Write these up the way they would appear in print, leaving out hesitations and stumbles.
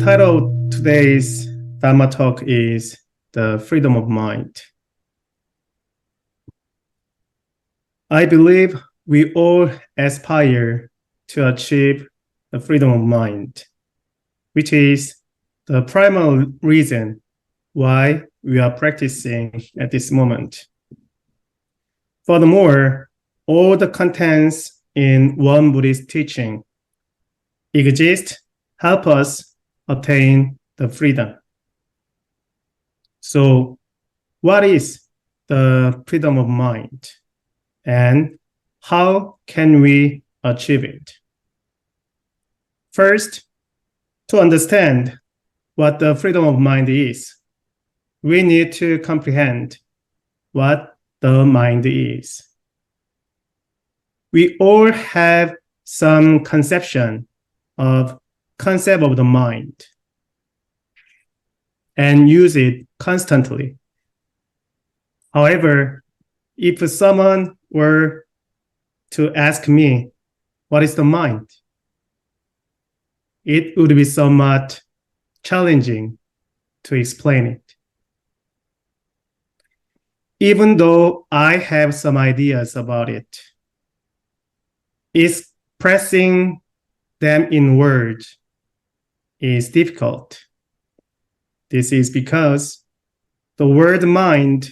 title of today's Dharma talk is The Freedom of Mind. I believe we all aspire to achieve the freedom of mind, which is the primary reason why we are practicing at this moment. Furthermore, all the contents in one Buddhist teaching exist, help us attain the freedom. So, what is the freedom of mind, and how can we achieve it? First, to understand what the freedom of mind is, we need to comprehend what the mind is. We all have some concept of the mind and use it constantly. However, if someone were to ask me, what is the mind? It would be somewhat challenging to explain it. Even though I have some ideas about it, expressing them in words is difficult. This is because the word mind,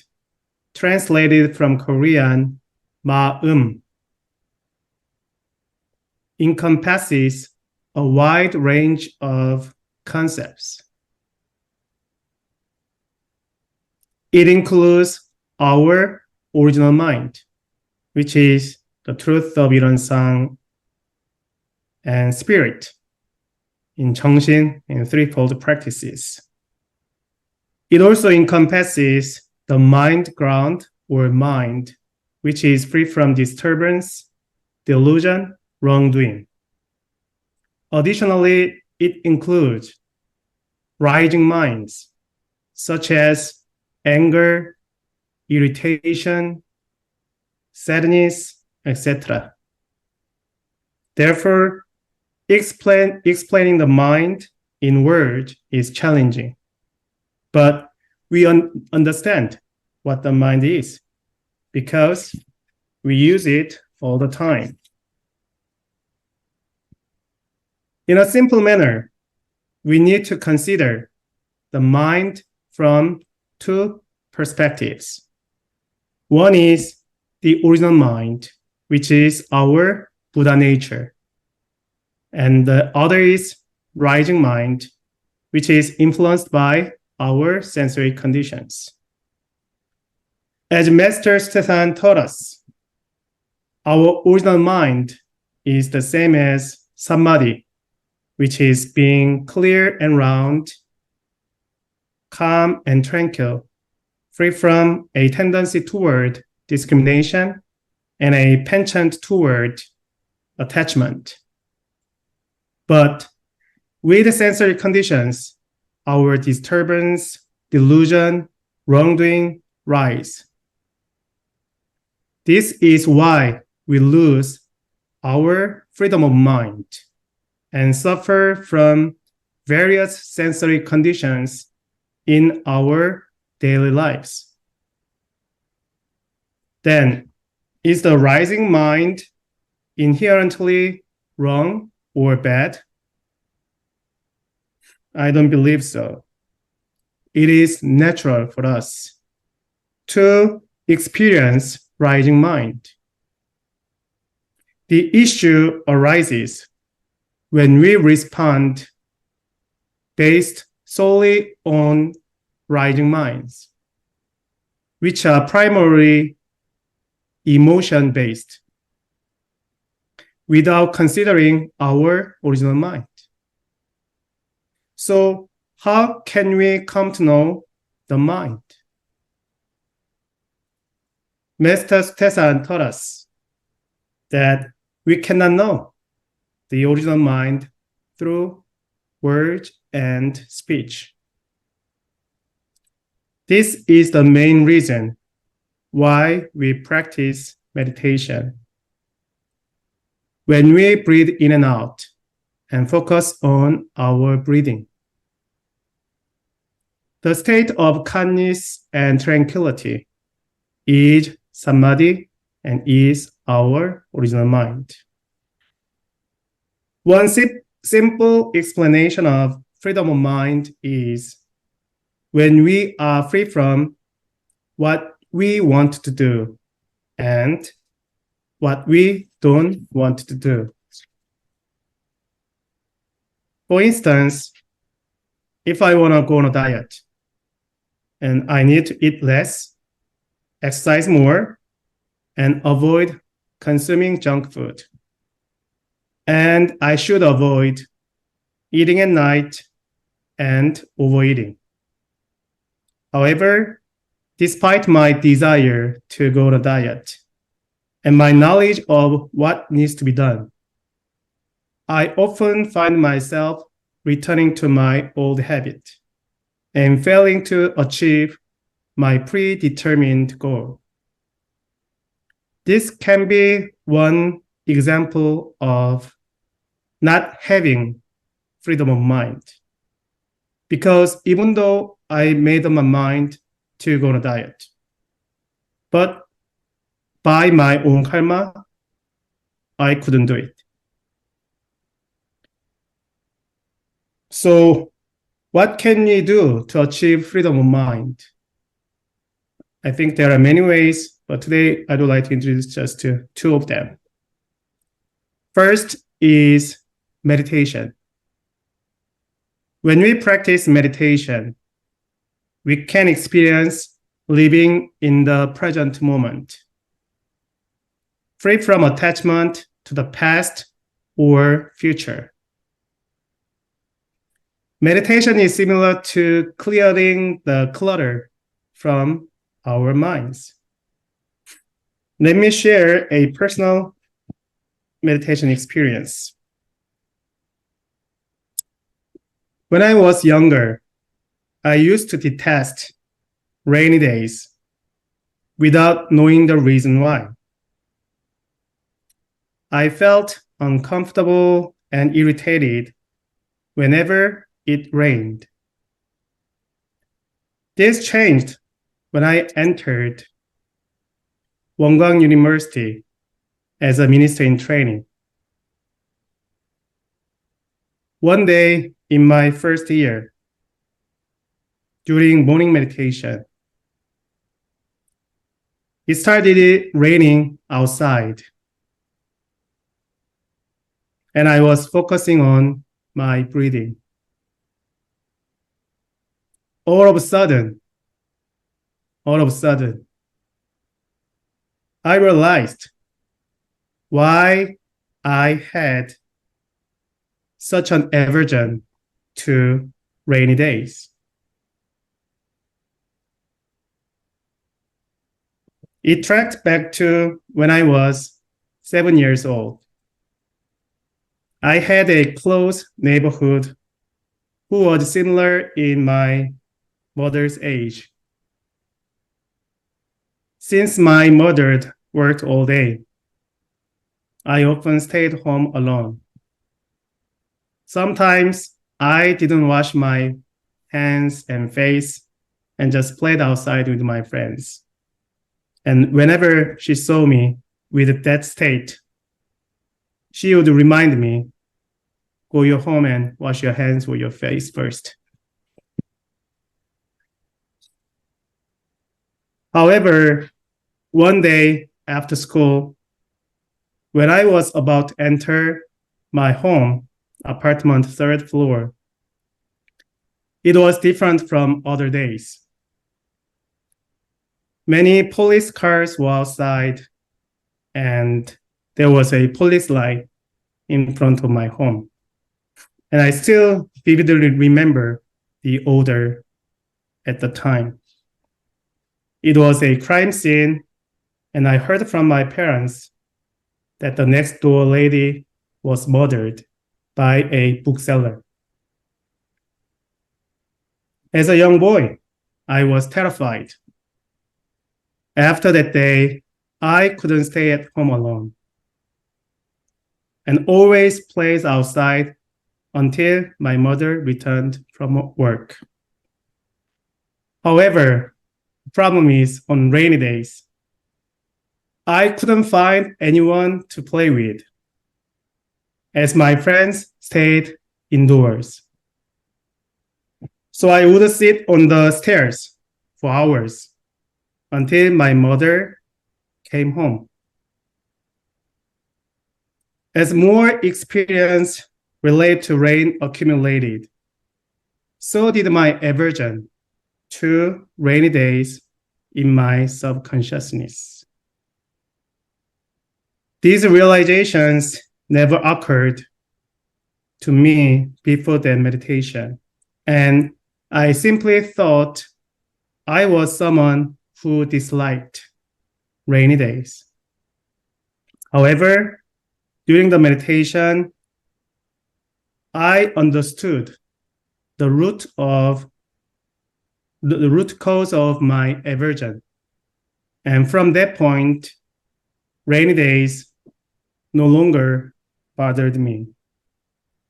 translated from Korean 마음, encompasses a wide range of concepts. It includes our original mind, which is the truth of 일원상, and spirit in 정신 in threefold practices. It also encompasses the mind ground or mind, which is free from disturbance, delusion, wrongdoing. Additionally, it includes rising minds, such as anger, irritation, sadness, etc. Therefore, explaining the mind in words is challenging, but we understand what the mind is because we use it all the time. In a simple manner, we need to consider the mind from two perspectives. One is the original mind, which is our Buddha nature. And the other is rising mind, which is influenced by our sensory conditions. As Master Stefan taught us, our original mind is the same as samadhi, which is being clear and round, calm and tranquil, free from a tendency toward discrimination and a penchant toward attachment. But with the sensory conditions, our disturbance, delusion, wrongdoing rise. This is why we lose our freedom of mind and suffer from various sensory conditions in our daily lives. Then, is the rising mind inherently wrong or bad? I don't believe so. It is natural for us to experience rising mind. The issue arises when we respond based solely on rising minds, which are primarily emotion-based, without considering our original mind. So how can we come to know the mind? Master Stefan taught us that we cannot know the original mind through words and speech. This is the main reason why we practice meditation. When we breathe in and out and focus on our breathing, The state of calmness and tranquility is samadhi and is our original mind. One simple explanation of freedom of mind is when we are free from what we want to do and what we don't want to do. For instance, if I want to go on a diet and I need to eat less, exercise more, and avoid consuming junk food. And I should avoid eating at night and overeating. However, despite my desire to go on a diet and my knowledge of what needs to be done, I often find myself returning to my old habit and failing to achieve my predetermined goal. This can be one example of not having freedom of mind. Because even though I made up my mind to go on a diet, but by my own karma, I couldn't do it. So what can we do to achieve freedom of mind? I think there are many ways, but today I would like to introduce just two of them. First is meditation. When we practice meditation, we can experience living in the present moment, free from attachment to the past or future. Meditation is similar to clearing the clutter from our minds. Let me share a personal meditation experience. When I was younger, I used to detest rainy days without knowing the reason why. I felt uncomfortable and irritated whenever it rained. This changed when I entered Wongang University as a minister in training. One day in my first year, during morning meditation, it started raining outside. And I was focusing on my breathing. All of a sudden, I realized why I had such an aversion to rainy days. It tracked back to when I was 7 years old. I had a close neighborhood who was similar in my mother's age. Since my mother worked all day, I often stayed home alone. Sometimes I didn't wash my hands and face and just played outside with my friends. And whenever she saw me with that state, she would remind me, go your home and wash your hands or your face first. However, one day after school, when I was about to enter my home, apartment, third floor, it was different from other days. Many police cars were outside, and there was a police light in front of my home. And I still vividly remember the odor at the time. It was a crime scene, and I heard from my parents that the next door lady was murdered by a bookseller. As a young boy, I was terrified. After that day, I couldn't stay at home alone and always played outside until my mother returned from work. However, the problem is on rainy days, I couldn't find anyone to play with, as my friends stayed indoors. So I would sit on the stairs for hours until my mother came home. As more experience related to rain accumulated, so did my aversion to rainy days in my subconsciousness. These realizations never occurred to me before that meditation, and I simply thought I was someone who disliked rainy days. However, during the meditation, I understood the root cause of my aversion. And from that point, rainy days no longer bothered me.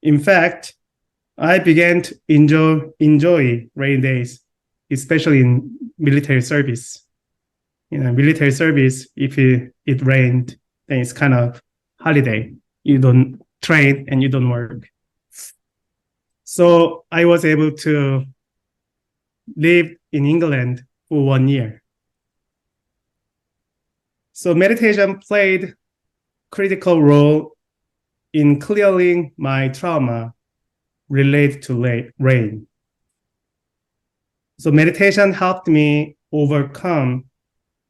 In fact, I began to enjoy rainy days, especially in military service. Military service, if it rained, then it's kind of holiday. You don't train and you don't work. So I was able to live in England for 1 year. So meditation played a critical role in clearing my trauma related to rain. So meditation helped me overcome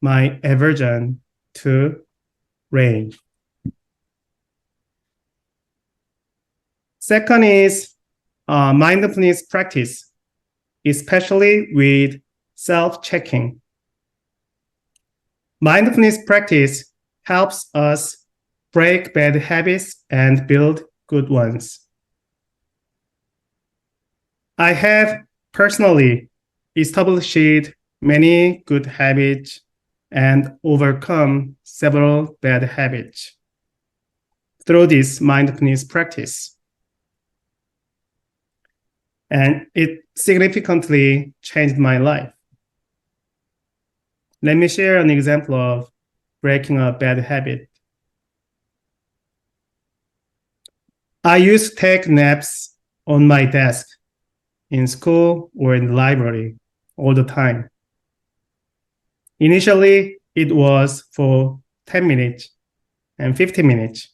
my aversion to rain. Second is mindfulness practice, especially with self-checking. Mindfulness practice helps us break bad habits and build good ones. I have personally established many good habits and overcome several bad habits through this mindfulness practice. And it significantly changed my life. Let me share an example of breaking a bad habit. I used to take naps on my desk in school or in the library all the time. Initially, it was for 10 minutes and 15 minutes,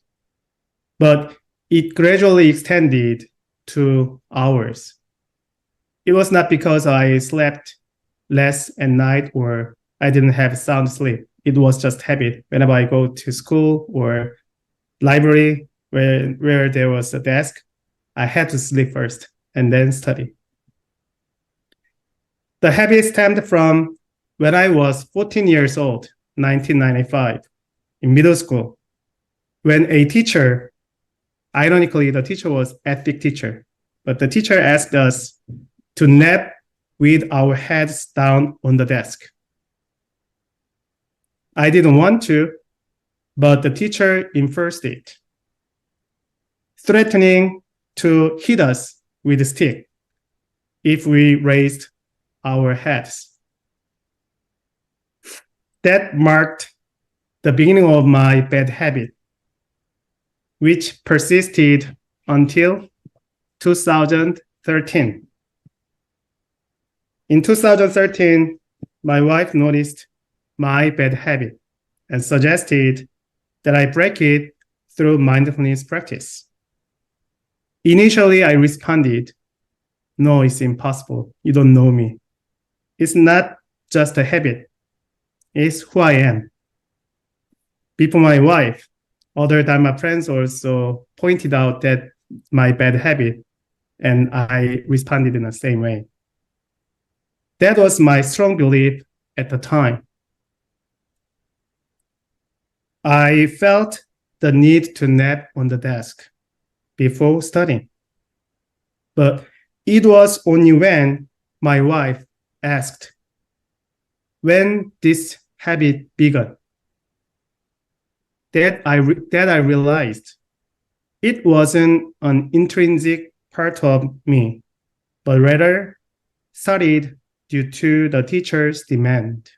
but it gradually extended to hours. It was not because I slept less at night or I didn't have sound sleep. It was just habit. Whenever I go to school or library where there was a desk, I had to sleep first and then study. The habit stemmed from when I was 14 years old, 1995, in middle school, when a teacher, ironically, the teacher was ethics teacher, but the teacher asked us to nap with our heads down on the desk. I didn't want to, but the teacher enforced it, threatening to hit us with a stick if we raised our heads. That marked the beginning of my bad habit, which persisted until 2013. In 2013, my wife noticed my bad habit and suggested that I break it through mindfulness practice. Initially, I responded, "No, it's impossible. You don't know me. It's not just a habit. It's who I am." Before my wife, other Dharma friends also pointed out that my bad habit, and I responded in the same way. That was my strong belief at the time. I felt the need to nap on the desk before studying. But it was only when my wife asked when this habit began that I realized it wasn't an intrinsic part of me, but rather started due to the teacher's demand.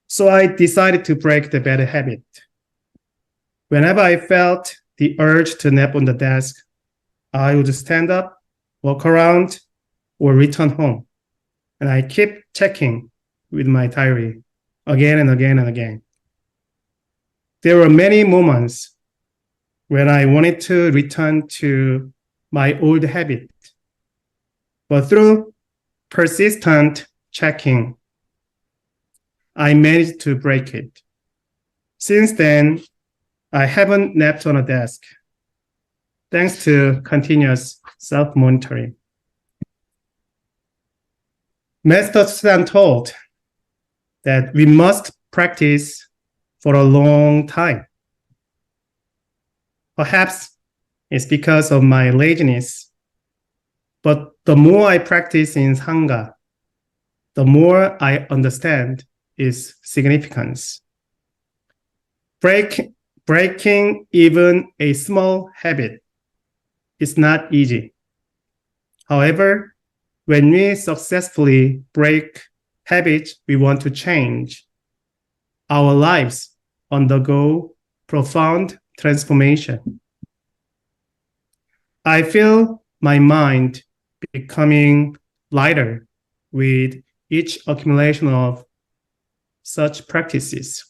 So I decided to break the bad habit. Whenever I felt the urge to nap on the desk, I would stand up, walk around, or return home. And I keep checking with my diary again and again and again. There were many moments when I wanted to return to my old habit. But through persistent checking, I managed to break it. Since then, I haven't napped on a desk, thanks to continuous self-monitoring. Master Susan told that we must practice for a long time. Perhaps it's because of my laziness, but the more I practice in Sangha, the more I understand its significance. Breaking even a small habit is not easy. However, when we successfully break habits we want to change, our lives undergo profound transformation. I feel my mind becoming lighter with each accumulation of such practices.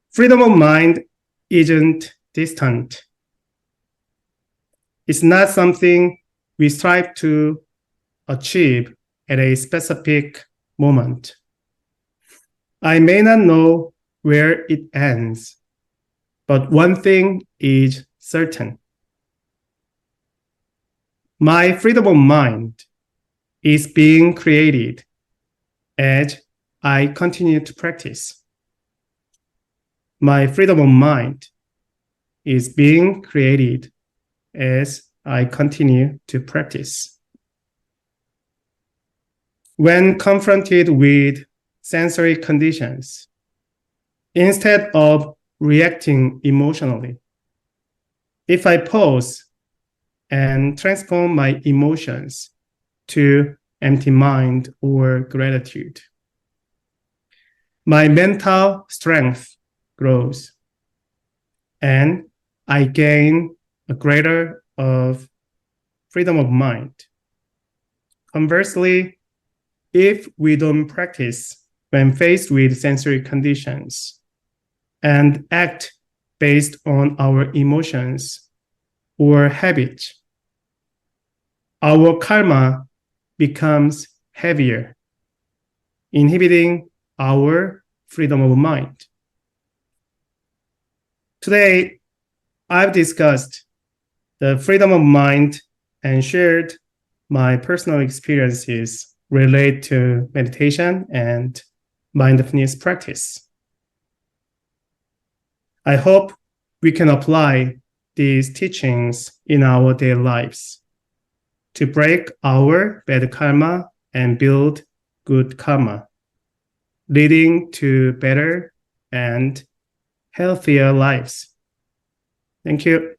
Freedom of mind isn't distant. It's not something we strive to achieve at a specific moment. I may not know where it ends, but one thing is certain. My freedom of mind is being created as I continue to practice. My freedom of mind is being created as I continue to practice. When confronted with sensory conditions, instead of reacting emotionally, if I pause and transform my emotions to empty mind or gratitude, my mental strength grows and I gain a greater of freedom of mind. Conversely, if we don't practice when faced with sensory conditions and act based on our emotions or habits, our karma becomes heavier, inhibiting our freedom of mind. Today, I've discussed the freedom of mind and shared my personal experiences related to meditation and mindfulness practice. I hope we can apply these teachings in our daily lives to break our bad karma and build good karma, leading to better and healthier lives. Thank you.